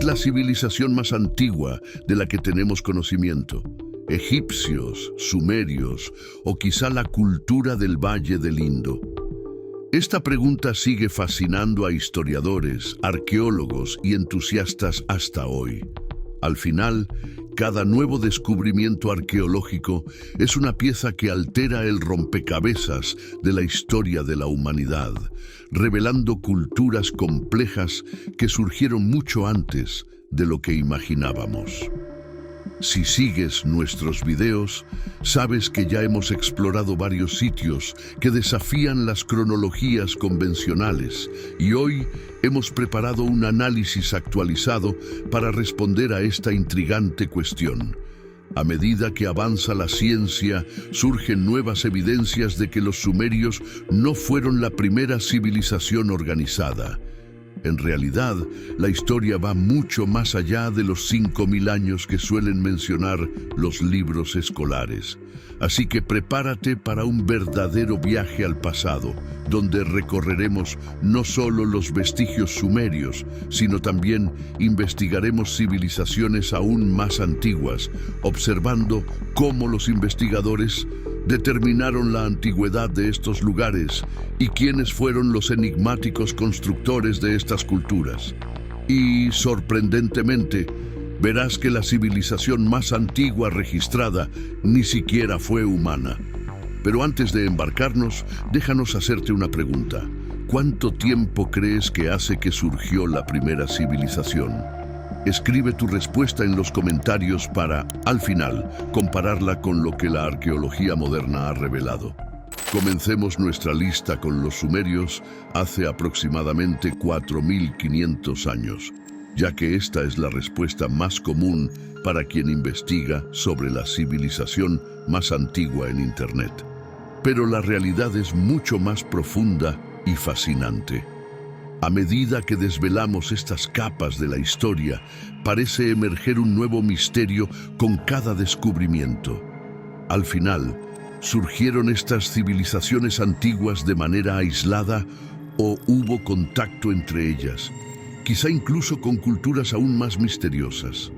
la civilización más antigua de la que tenemos conocimiento. Egipcios, sumerios o quizá la cultura del Valle del Indo. Esta pregunta sigue fascinando a historiadores, arqueólogos y entusiastas hasta hoy. Al final, cada nuevo descubrimiento arqueológico es una pieza que altera el rompecabezas de la historia de la humanidad, revelando culturas complejas que surgieron mucho antes de lo que imaginábamos. Si sigues nuestros videos, sabes que ya hemos explorado varios sitios que desafían las cronologías convencionales y hoy hemos preparado un análisis actualizado para responder a esta intrigante cuestión. A medida que avanza la ciencia, surgen nuevas evidencias de que los sumerios no fueron la primera civilización organizada. En realidad, la historia va mucho más allá de los 5000 años que suelen mencionar los libros escolares. Así que prepárate para un verdadero viaje al pasado, donde recorreremos no solo los vestigios sumerios, sino también investigaremos civilizaciones aún más antiguas, observando cómo los investigadores determinaron la antigüedad de estos lugares y quiénes fueron los enigmáticos constructores de estas culturas. Y, sorprendentemente, verás que la civilización más antigua registrada ni siquiera fue humana. Pero antes de embarcarnos, déjanos hacerte una pregunta. ¿Cuánto tiempo crees que hace que surgió la primera civilización? Escribe tu respuesta en los comentarios para, al final, compararla con lo que la arqueología moderna ha revelado. Comencemos nuestra lista con los sumerios hace aproximadamente 4500 años, ya que esta es la respuesta más común para quien investiga sobre la civilización más antigua en Internet. Pero la realidad es mucho más profunda y fascinante. A medida que desvelamos estas capas de la historia, parece emerger un nuevo misterio con cada descubrimiento. Al final, ¿surgieron estas civilizaciones antiguas de manera aislada o hubo contacto entre ellas? Quizá incluso con culturas aún más misteriosas.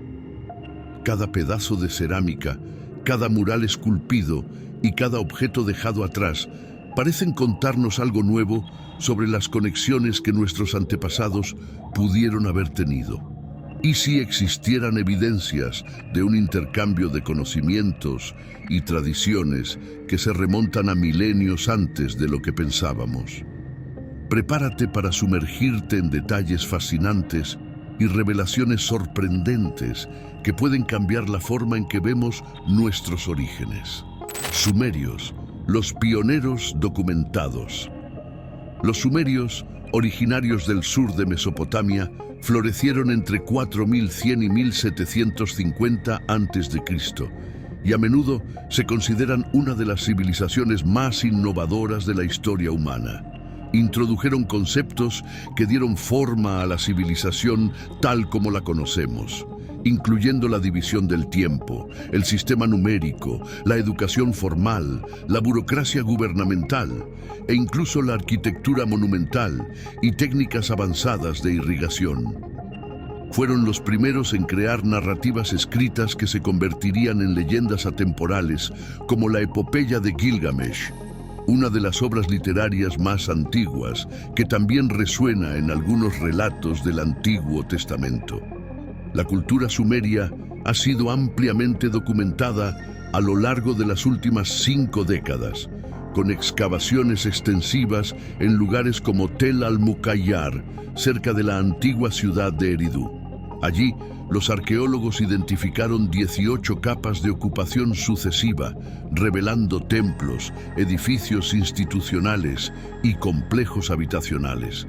Cada pedazo de cerámica, cada mural esculpido y cada objeto dejado atrás parecen contarnos algo nuevo sobre las conexiones que nuestros antepasados pudieron haber tenido. ¿Y si existieran evidencias de un intercambio de conocimientos y tradiciones que se remontan a milenios antes de lo que pensábamos? Prepárate para sumergirte en detalles fascinantes y revelaciones sorprendentes que pueden cambiar la forma en que vemos nuestros orígenes. Sumerios, los pioneros documentados. Los sumerios, originarios del sur de Mesopotamia, florecieron entre 4100 y 1750 a.C. y a menudo se consideran una de las civilizaciones más innovadoras de la historia humana. Introdujeron conceptos que dieron forma a la civilización tal como la conocemos, incluyendo la división del tiempo, el sistema numérico, la educación formal, la burocracia gubernamental e incluso la arquitectura monumental y técnicas avanzadas de irrigación. Fueron los primeros en crear narrativas escritas que se convertirían en leyendas atemporales, como la epopeya de Gilgamesh, una de las obras literarias más antiguas que también resuena en algunos relatos del Antiguo Testamento. La cultura sumeria ha sido ampliamente documentada a lo largo de las últimas 5 décadas, con excavaciones extensivas en lugares como Tel al-Muqayyar, cerca de la antigua ciudad de Eridu. Allí, los arqueólogos identificaron 18 capas de ocupación sucesiva, revelando templos, edificios institucionales y complejos habitacionales.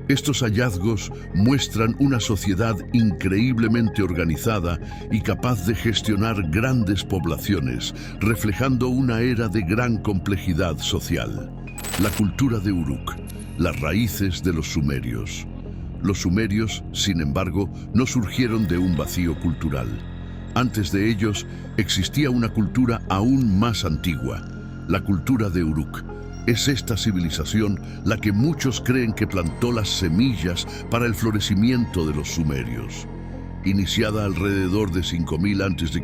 Estos hallazgos muestran una sociedad increíblemente organizada y capaz de gestionar grandes poblaciones, reflejando una era de gran complejidad social. La cultura de Uruk, las raíces de los sumerios. Los sumerios, sin embargo, no surgieron de un vacío cultural. Antes de ellos, existía una cultura aún más antigua, la cultura de Uruk. Es esta civilización la que muchos creen que plantó las semillas para el florecimiento de los sumerios. Iniciada alrededor de 5000 a.C.,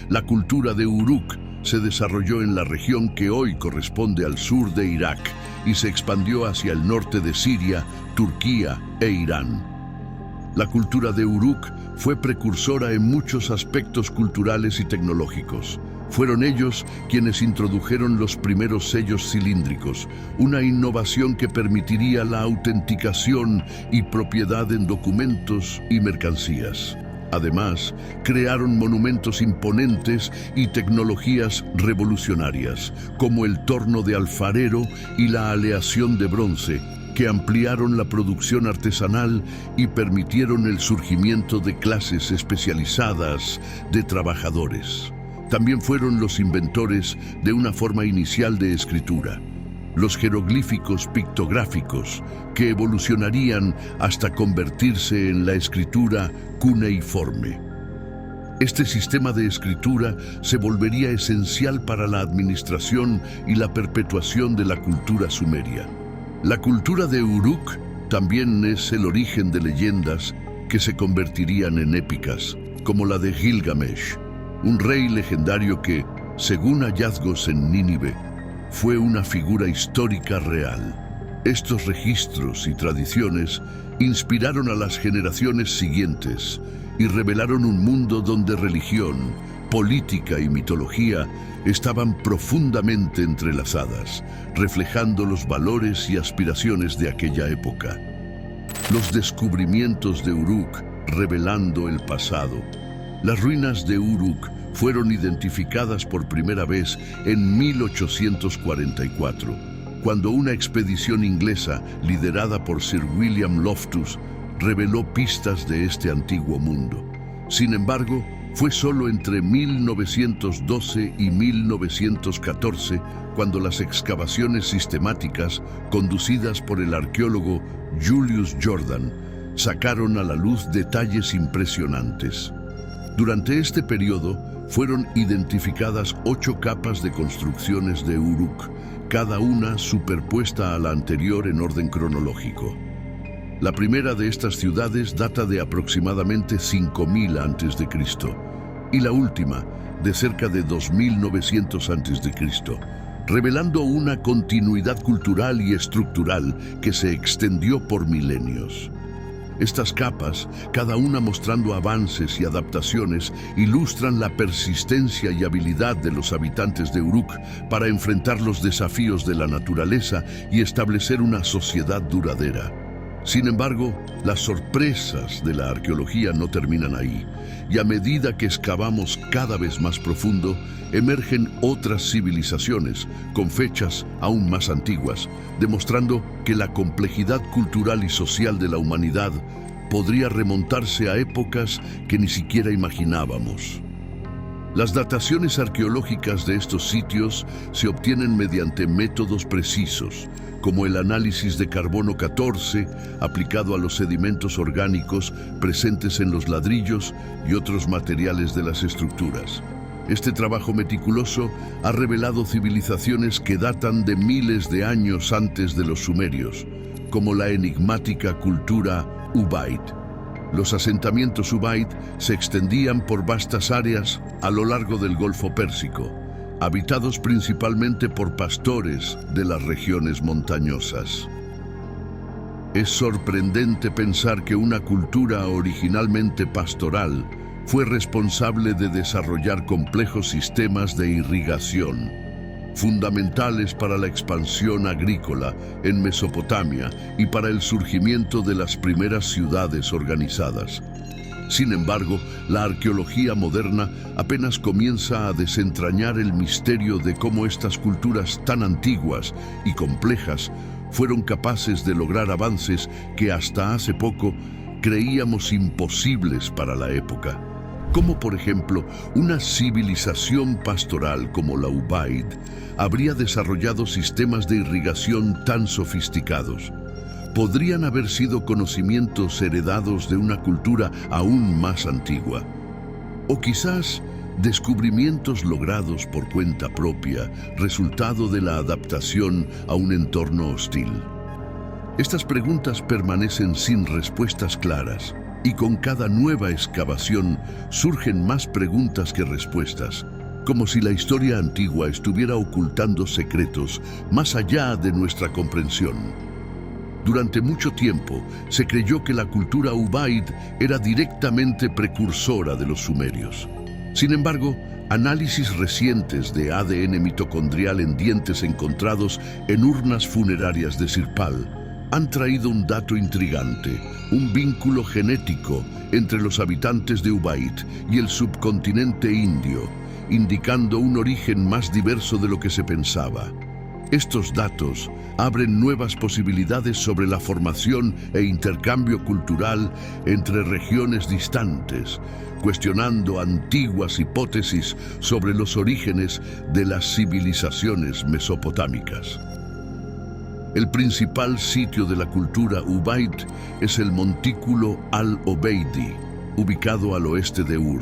la cultura de Uruk se desarrolló en la región que hoy corresponde al sur de Irak y se expandió hacia el norte de Siria, Turquía e Irán. La cultura de Uruk fue precursora en muchos aspectos culturales y tecnológicos. Fueron ellos quienes introdujeron los primeros sellos cilíndricos, una innovación que permitiría la autenticación y propiedad en documentos y mercancías. Además, crearon monumentos imponentes y tecnologías revolucionarias, como el torno de alfarero y la aleación de bronce, que ampliaron la producción artesanal y permitieron el surgimiento de clases especializadas de trabajadores. También fueron los inventores de una forma inicial de escritura, los jeroglíficos pictográficos, que evolucionarían hasta convertirse en la escritura cuneiforme. Este sistema de escritura se volvería esencial para la administración y la perpetuación de la cultura sumeria. La cultura de Uruk también es el origen de leyendas que se convertirían en épicas, como la de Gilgamesh, un rey legendario que, según hallazgos en Nínive, fue una figura histórica real. Estos registros y tradiciones inspiraron a las generaciones siguientes y revelaron un mundo donde religión, política y mitología estaban profundamente entrelazadas, reflejando los valores y aspiraciones de aquella época. Los descubrimientos de Uruk revelando el pasado. Las ruinas de Uruk fueron identificadas por primera vez en 1844, cuando una expedición inglesa liderada por Sir William Loftus reveló pistas de este antiguo mundo. Sin embargo, fue solo entre 1912 y 1914 cuando las excavaciones sistemáticas, conducidas por el arqueólogo Julius Jordan, sacaron a la luz detalles impresionantes. Durante este periodo, fueron identificadas 8 capas de construcciones de Uruk, cada una superpuesta a la anterior en orden cronológico. La primera de estas ciudades data de aproximadamente 5000 a.C. y la última de cerca de 2900 a.C., revelando una continuidad cultural y estructural que se extendió por milenios. Estas capas, cada una mostrando avances y adaptaciones, ilustran la persistencia y habilidad de los habitantes de Uruk para enfrentar los desafíos de la naturaleza y establecer una sociedad duradera. Sin embargo, las sorpresas de la arqueología no terminan ahí, y a medida que excavamos cada vez más profundo, emergen otras civilizaciones con fechas aún más antiguas, demostrando que la complejidad cultural y social de la humanidad podría remontarse a épocas que ni siquiera imaginábamos. Las dataciones arqueológicas de estos sitios se obtienen mediante métodos precisos, como el análisis de carbono 14 aplicado a los sedimentos orgánicos presentes en los ladrillos y otros materiales de las estructuras. Este trabajo meticuloso ha revelado civilizaciones que datan de miles de años antes de los sumerios, como la enigmática cultura Ubaid. Los asentamientos Ubaid se extendían por vastas áreas a lo largo del Golfo Pérsico, habitados principalmente por pastores de las regiones montañosas. Es sorprendente pensar que una cultura originalmente pastoral fue responsable de desarrollar complejos sistemas de irrigación, fundamentales para la expansión agrícola en Mesopotamia y para el surgimiento de las primeras ciudades organizadas. Sin embargo, la arqueología moderna apenas comienza a desentrañar el misterio de cómo estas culturas tan antiguas y complejas fueron capaces de lograr avances que hasta hace poco creíamos imposibles para la época. Como por ejemplo, una civilización pastoral como la Ubaid habría desarrollado sistemas de irrigación tan sofisticados. Podrían haber sido conocimientos heredados de una cultura aún más antigua. O quizás descubrimientos logrados por cuenta propia, resultado de la adaptación a un entorno hostil. Estas preguntas permanecen sin respuestas claras, Y con cada nueva excavación surgen más preguntas que respuestas, como si la historia antigua estuviera ocultando secretos más allá de nuestra comprensión. Durante mucho tiempo se creyó que la cultura Ubaid era directamente precursora de los sumerios. Sin embargo, análisis recientes de ADN mitocondrial en dientes encontrados en urnas funerarias de Sirpal han traído un dato intrigante, un vínculo genético entre los habitantes de Ubaid y el subcontinente indio, indicando un origen más diverso de lo que se pensaba. Estos datos abren nuevas posibilidades sobre la formación e intercambio cultural entre regiones distantes, cuestionando antiguas hipótesis sobre los orígenes de las civilizaciones mesopotámicas. El principal sitio de la cultura Ubaid es el montículo Al-Obeidi, ubicado al oeste de Ur,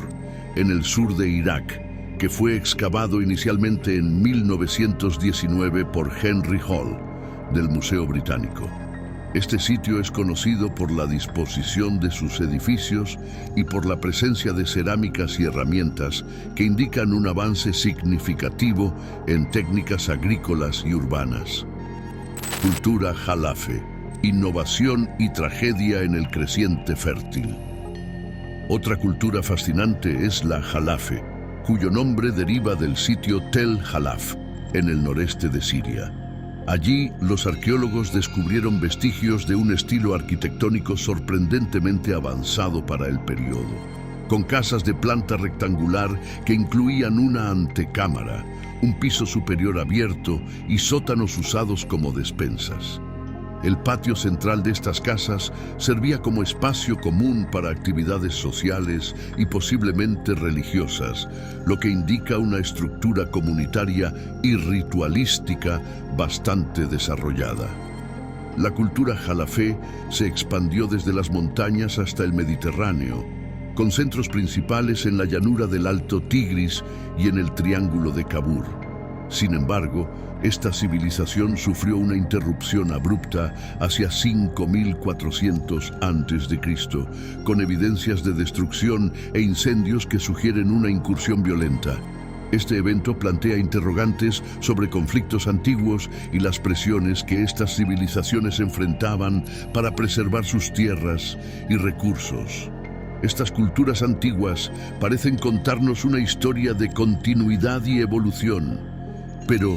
en el sur de Irak, que fue excavado inicialmente en 1919 por Henry Hall, del Museo Británico. Este sitio es conocido por la disposición de sus edificios y por la presencia de cerámicas y herramientas que indican un avance significativo en técnicas agrícolas y urbanas. Cultura Jalafe, innovación y tragedia en el creciente fértil. Otra cultura fascinante es la Jalafe, cuyo nombre deriva del sitio Tel Halaf, en el noreste de Siria. Allí, los arqueólogos descubrieron vestigios de un estilo arquitectónico sorprendentemente avanzado para el periodo, con casas de planta rectangular que incluían una antecámara, un piso superior abierto y sótanos usados como despensas. El patio central de estas casas servía como espacio común para actividades sociales y posiblemente religiosas, lo que indica una estructura comunitaria y ritualística bastante desarrollada. La cultura jalafé se expandió desde las montañas hasta el Mediterráneo, con centros principales en la llanura del Alto Tigris y en el Triángulo de Kabur. Sin embargo, esta civilización sufrió una interrupción abrupta hacia 5400 a.C., con evidencias de destrucción e incendios que sugieren una incursión violenta. Este evento plantea interrogantes sobre conflictos antiguos y las presiones que estas civilizaciones enfrentaban para preservar sus tierras y recursos. Estas culturas antiguas parecen contarnos una historia de continuidad y evolución. Pero,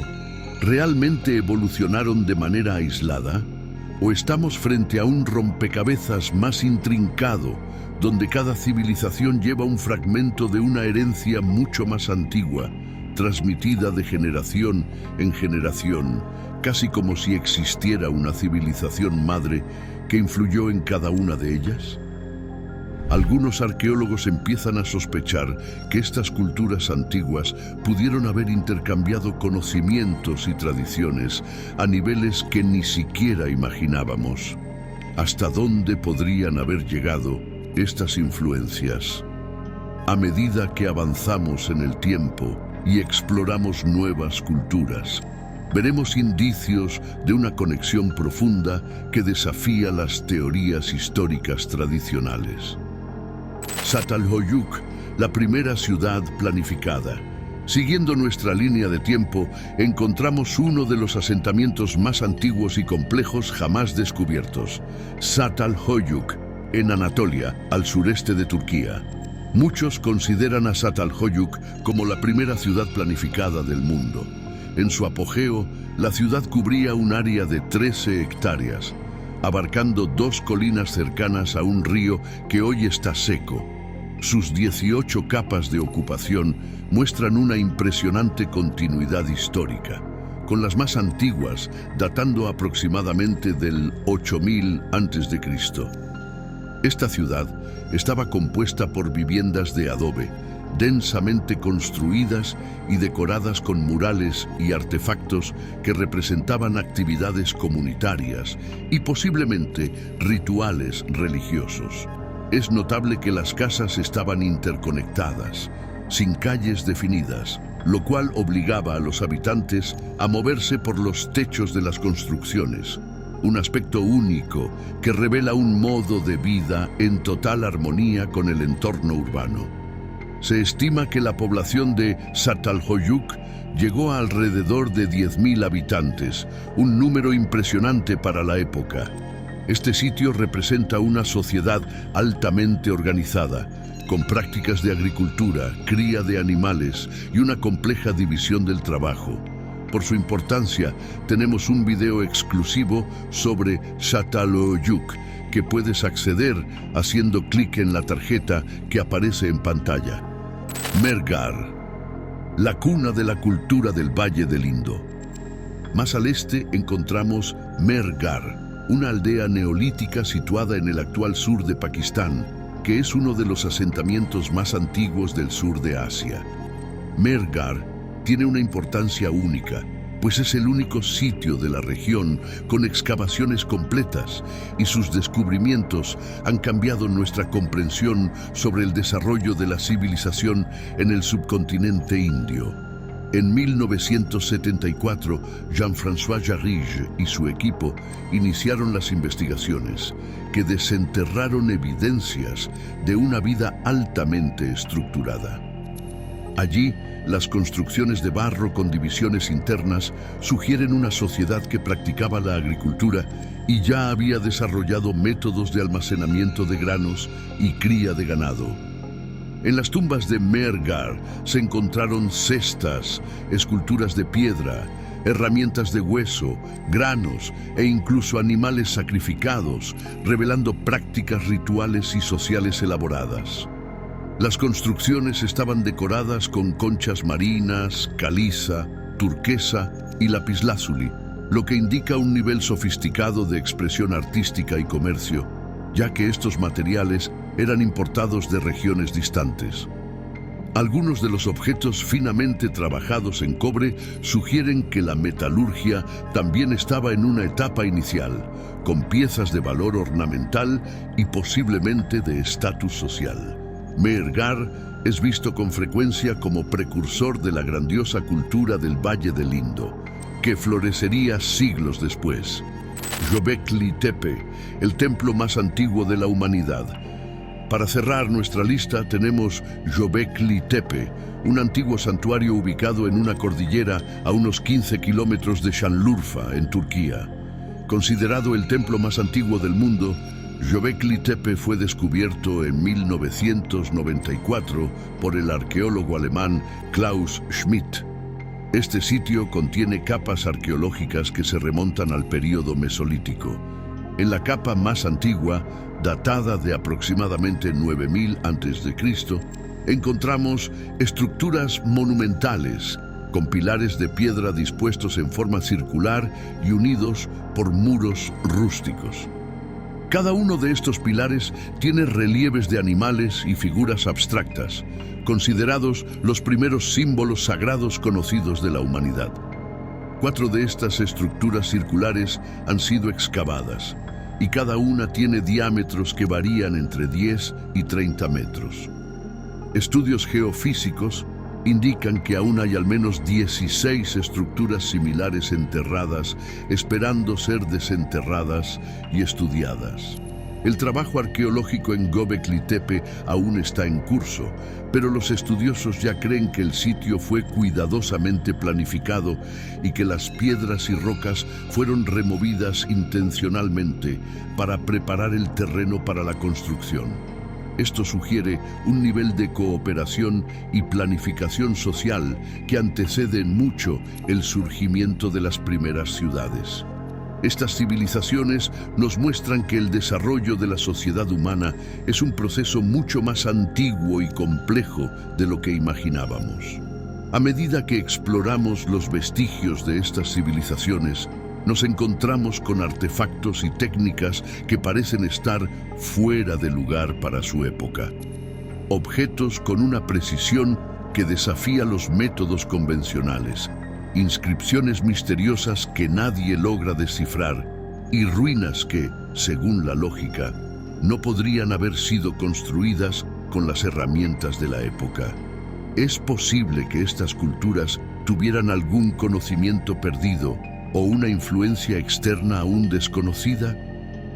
¿realmente evolucionaron de manera aislada? ¿O estamos frente a un rompecabezas más intrincado, donde cada civilización lleva un fragmento de una herencia mucho más antigua, transmitida de generación en generación, casi como si existiera una civilización madre que influyó en cada una de ellas? Algunos arqueólogos empiezan a sospechar que estas culturas antiguas pudieron haber intercambiado conocimientos y tradiciones a niveles que ni siquiera imaginábamos. ¿Hasta dónde podrían haber llegado estas influencias? A medida que avanzamos en el tiempo y exploramos nuevas culturas, veremos indicios de una conexión profunda que desafía las teorías históricas tradicionales. Çatalhöyük, la primera ciudad planificada. Siguiendo nuestra línea de tiempo, encontramos uno de los asentamientos más antiguos y complejos jamás descubiertos, Çatalhöyük, en Anatolia, al sureste de Turquía. Muchos consideran a Çatalhöyük como la primera ciudad planificada del mundo. En su apogeo, la ciudad cubría un área de 13 hectáreas, abarcando 2 colinas cercanas a un río que hoy está seco. Sus 18 capas de ocupación muestran una impresionante continuidad histórica, con las más antiguas datando aproximadamente del 8000 a.C. Esta ciudad estaba compuesta por viviendas de adobe, densamente construidas y decoradas con murales y artefactos que representaban actividades comunitarias y posiblemente rituales religiosos. Es notable que las casas estaban interconectadas, sin calles definidas, lo cual obligaba a los habitantes a moverse por los techos de las construcciones. un aspecto único que revela un modo de vida en total armonía con el entorno urbano. Se estima que la población de Çatalhöyük llegó a alrededor de 10.000 habitantes, un número impresionante para la época. Este sitio representa una sociedad altamente organizada, con prácticas de agricultura, cría de animales y una compleja división del trabajo. Por su importancia, tenemos un video exclusivo sobre Çatalhöyük que puedes acceder haciendo clic en la tarjeta que aparece en pantalla. Mergar, la cuna de la cultura del Valle del Indo. Más al este encontramos Mergar, una aldea neolítica situada en el actual sur de Pakistán, que es uno de los asentamientos más antiguos del sur de Asia. Mergar tiene una importancia única, pues es el único sitio de la región con excavaciones completas y sus descubrimientos han cambiado nuestra comprensión sobre el desarrollo de la civilización en el subcontinente indio. En 1974, Jean-François Jarige y su equipo iniciaron las investigaciones que desenterraron evidencias de una vida altamente estructurada. Allí, las construcciones de barro con divisiones internas sugieren una sociedad que practicaba la agricultura y ya había desarrollado métodos de almacenamiento de granos y cría de ganado. En las tumbas de Mergar se encontraron cestas, esculturas de piedra, herramientas de hueso, granos e incluso animales sacrificados, revelando prácticas rituales y sociales elaboradas. Las construcciones estaban decoradas con conchas marinas, caliza, turquesa y lapislázuli, lo que indica un nivel sofisticado de expresión artística y comercio, ya que estos materiales eran importados de regiones distantes. Algunos de los objetos finamente trabajados en cobre sugieren que la metalurgia también estaba en una etapa inicial, con piezas de valor ornamental y posiblemente de estatus social. Mergar es visto con frecuencia como precursor de la grandiosa cultura del Valle del Indo, que florecería siglos después. Göbekli Tepe, el templo más antiguo de la humanidad. Para cerrar nuestra lista tenemos Göbekli Tepe, un antiguo santuario ubicado en una cordillera a unos 15 kilómetros de Şanlıurfa, en Turquía. Considerado el templo más antiguo del mundo, Göbekli Tepe fue descubierto en 1994 por el arqueólogo alemán Klaus Schmidt. Este sitio contiene capas arqueológicas que se remontan al período mesolítico. En la capa más antigua, datada de aproximadamente 9000 a.C., encontramos estructuras monumentales con pilares de piedra dispuestos en forma circular y unidos por muros rústicos. Cada uno de estos pilares tiene relieves de animales y figuras abstractas, considerados los primeros símbolos sagrados conocidos de la humanidad. 4 de estas estructuras circulares han sido excavadas, y cada una tiene diámetros que varían entre 10 y 30 metros. Estudios geofísicos indican que aún hay al menos 16 estructuras similares enterradas, esperando ser desenterradas y estudiadas. El trabajo arqueológico en Göbekli Tepe aún está en curso, pero los estudiosos ya creen que el sitio fue cuidadosamente planificado y que las piedras y rocas fueron removidas intencionalmente para preparar el terreno para la construcción. Esto sugiere un nivel de cooperación y planificación social que anteceden mucho el surgimiento de las primeras ciudades. Estas civilizaciones nos muestran que el desarrollo de la sociedad humana es un proceso mucho más antiguo y complejo de lo que imaginábamos. A medida que exploramos los vestigios de estas civilizaciones, nos encontramos con artefactos y técnicas que parecen estar fuera de lugar para su época. Objetos con una precisión que desafía los métodos convencionales, inscripciones misteriosas que nadie logra descifrar y ruinas que, según la lógica, no podrían haber sido construidas con las herramientas de la época. Es posible que estas culturas tuvieran algún conocimiento perdido o una influencia externa aún desconocida?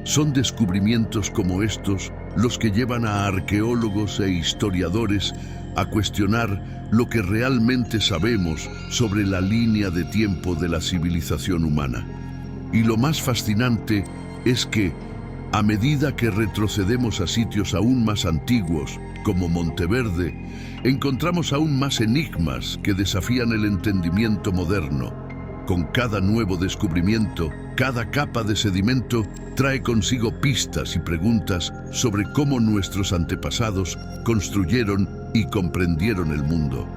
Son descubrimientos como estos los que llevan a arqueólogos e historiadores a cuestionar lo que realmente sabemos sobre la línea de tiempo de la civilización humana. Y lo más fascinante es que, a medida que retrocedemos a sitios aún más antiguos, como Monteverde, encontramos aún más enigmas que desafían el entendimiento moderno. Con cada nuevo descubrimiento, cada capa de sedimento trae consigo pistas y preguntas sobre cómo nuestros antepasados construyeron y comprendieron el mundo.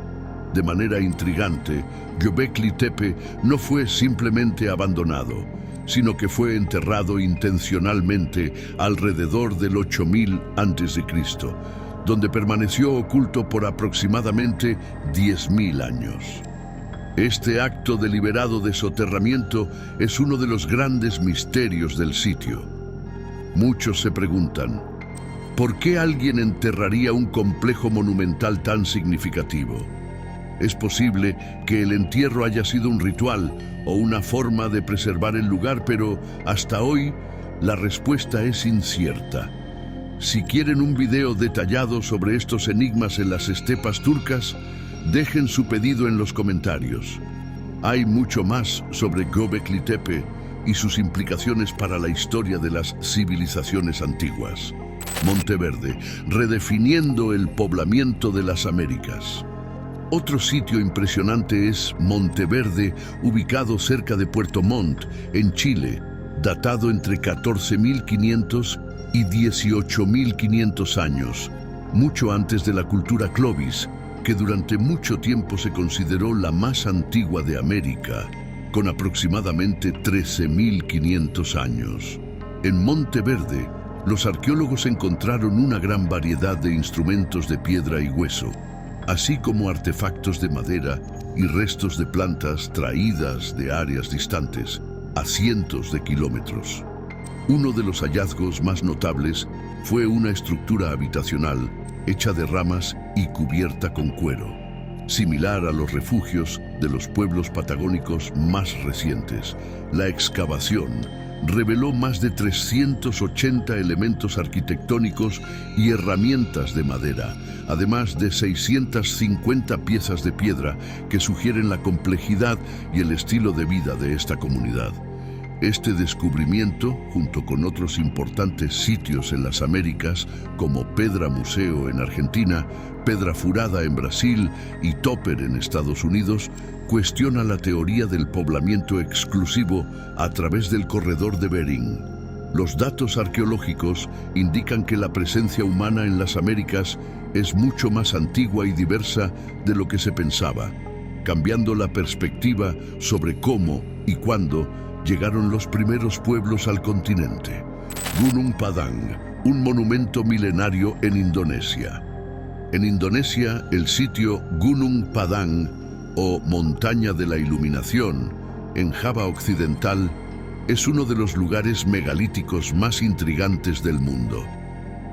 De manera intrigante, Göbekli Tepe no fue simplemente abandonado, sino que fue enterrado intencionalmente alrededor del 8000 a.C., donde permaneció oculto por aproximadamente 10.000 años. Este acto deliberado de soterramiento es uno de los grandes misterios del sitio. Muchos se preguntan, ¿por qué alguien enterraría un complejo monumental tan significativo? Es posible que el entierro haya sido un ritual o una forma de preservar el lugar, pero hasta hoy la respuesta es incierta. Si quieren un video detallado sobre estos enigmas en las estepas turcas, dejen su pedido en los comentarios. Hay mucho más sobre Göbekli Tepe y sus implicaciones para la historia de las civilizaciones antiguas. Monteverde, redefiniendo el poblamiento de las Américas. Otro sitio impresionante es Monteverde, ubicado cerca de Puerto Montt, en Chile, datado entre 14.500 y 18.500 años, mucho antes de la cultura Clovis, que durante mucho tiempo se consideró la más antigua de América, con aproximadamente 13.500 años. En Monteverde, los arqueólogos encontraron una gran variedad de instrumentos de piedra y hueso, así como artefactos de madera y restos de plantas traídas de áreas distantes, a cientos de kilómetros. Uno de los hallazgos más notables fue una estructura habitacional hecha de ramas y cubierta con cuero, similar a los refugios de los pueblos patagónicos más recientes. La excavación reveló más de 380 elementos arquitectónicos y herramientas de madera, además de 650 piezas de piedra que sugieren la complejidad y el estilo de vida de esta comunidad. Este descubrimiento, junto con otros importantes sitios en las Américas, como Pedra Museo en Argentina, Pedra Furada en Brasil y Topper en Estados Unidos, cuestiona la teoría del poblamiento exclusivo a través del corredor de Bering. Los datos arqueológicos indican que la presencia humana en las Américas es mucho más antigua y diversa de lo que se pensaba, cambiando la perspectiva sobre cómo y cuándo llegaron los primeros pueblos al continente. Gunung Padang, un monumento milenario en Indonesia. En Indonesia, el sitio Gunung Padang, o Montaña de la Iluminación, en Java Occidental, es uno de los lugares megalíticos más intrigantes del mundo.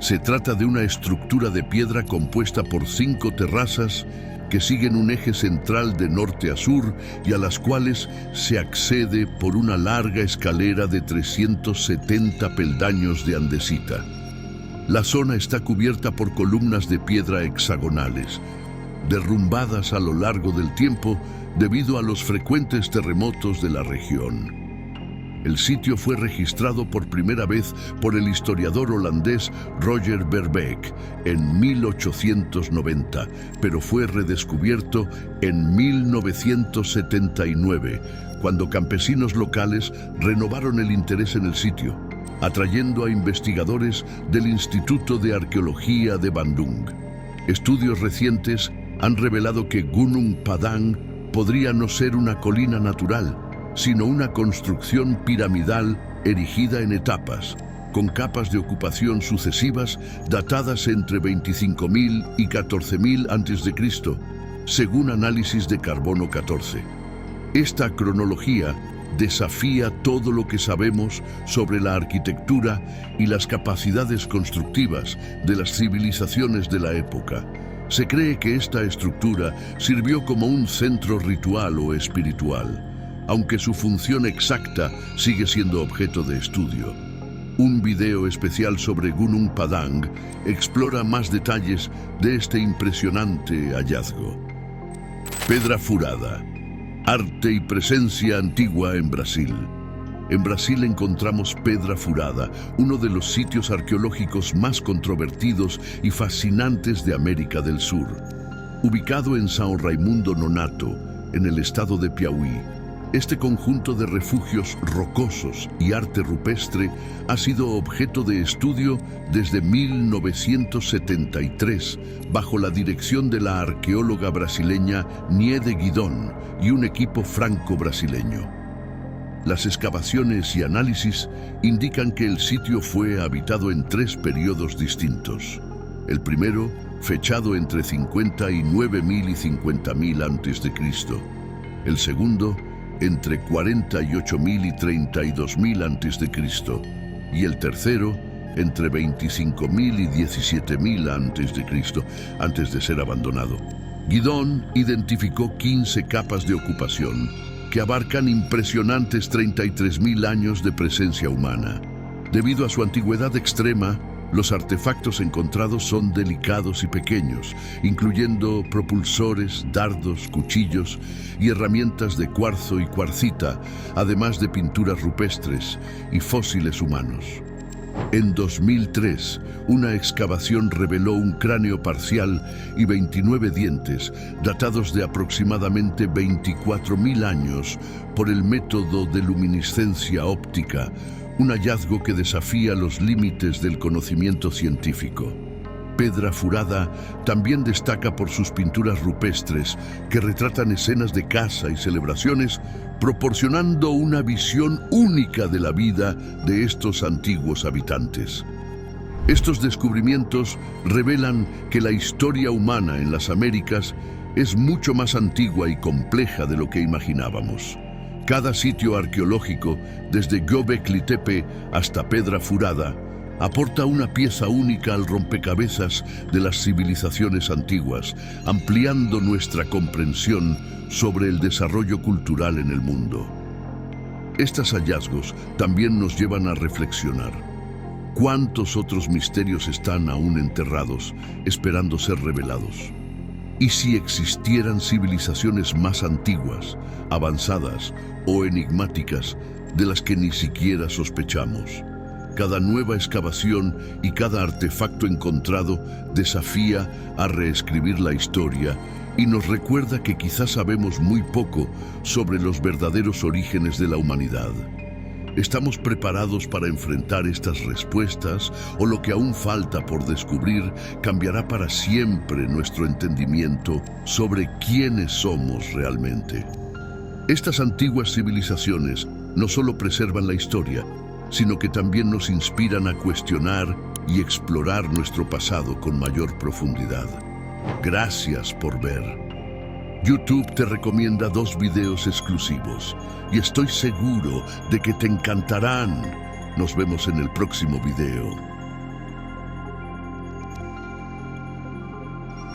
Se trata de una estructura de piedra compuesta por 5 terrazas que siguen un eje central de norte a sur y a las cuales se accede por una larga escalera de 370 peldaños de andesita. La zona está cubierta por columnas de piedra hexagonales, derrumbadas a lo largo del tiempo debido a los frecuentes terremotos de la región. El sitio fue registrado por primera vez por el historiador holandés Roger Verbeek en 1890, pero fue redescubierto en 1979, cuando campesinos locales renovaron el interés en el sitio, atrayendo a investigadores del Instituto de Arqueología de Bandung. Estudios recientes han revelado que Gunung Padang podría no ser una colina natural, sino una construcción piramidal erigida en etapas, con capas de ocupación sucesivas datadas entre 25.000 y 14.000 a.C., según análisis de carbono 14. Esta cronología desafía todo lo que sabemos sobre la arquitectura y las capacidades constructivas de las civilizaciones de la época. Se cree que esta estructura sirvió como un centro ritual o espiritual, aunque su función exacta sigue siendo objeto de estudio. Un video especial sobre Gunung Padang explora más detalles de este impresionante hallazgo. Pedra Furada, arte y presencia antigua en Brasil. En Brasil encontramos Pedra Furada, uno de los sitios arqueológicos más controvertidos y fascinantes de América del Sur. Ubicado en São Raimundo Nonato, en el estado de Piauí, este conjunto de refugios rocosos y arte rupestre ha sido objeto de estudio desde 1973 bajo la dirección de la arqueóloga brasileña Niede Guidon y un equipo franco-brasileño. Las excavaciones y análisis indican que el sitio fue habitado en 3 periodos distintos. El primero, fechado entre 59.000 y 50.000 a.C. El segundo, entre 48.000 y 32.000 a.C. Y el tercero, entre 25.000 y 17.000 a.C., antes de ser abandonado. Guidon identificó 15 capas de ocupación que abarcan impresionantes 33.000 años de presencia humana. Debido a su antigüedad extrema, los artefactos encontrados son delicados y pequeños, incluyendo propulsores, dardos, cuchillos y herramientas de cuarzo y cuarcita, además de pinturas rupestres y fósiles humanos. En 2003, una excavación reveló un cráneo parcial y 29 dientes, datados de aproximadamente 24.000 años por el método de luminiscencia óptica, un hallazgo que desafía los límites del conocimiento científico. Pedra Furada también destaca por sus pinturas rupestres que retratan escenas de caza y celebraciones, proporcionando una visión única de la vida de estos antiguos habitantes. Estos descubrimientos revelan que la historia humana en las Américas es mucho más antigua y compleja de lo que imaginábamos. Cada sitio arqueológico, desde Göbekli Tepe hasta Pedra Furada, aporta una pieza única al rompecabezas de las civilizaciones antiguas, ampliando nuestra comprensión sobre el desarrollo cultural en el mundo. Estos hallazgos también nos llevan a reflexionar. ¿Cuántos otros misterios están aún enterrados, esperando ser revelados? ¿Y si existieran civilizaciones más antiguas, avanzadas o enigmáticas de las que ni siquiera sospechamos? Cada nueva excavación y cada artefacto encontrado desafía a reescribir la historia y nos recuerda que quizás sabemos muy poco sobre los verdaderos orígenes de la humanidad. ¿Estamos preparados para enfrentar estas respuestas o lo que aún falta por descubrir cambiará para siempre nuestro entendimiento sobre quiénes somos realmente? Estas antiguas civilizaciones no solo preservan la historia, sino que también nos inspiran a cuestionar y explorar nuestro pasado con mayor profundidad. Gracias por ver. YouTube te recomienda 2 videos exclusivos y estoy seguro de que te encantarán. Nos vemos en el próximo video.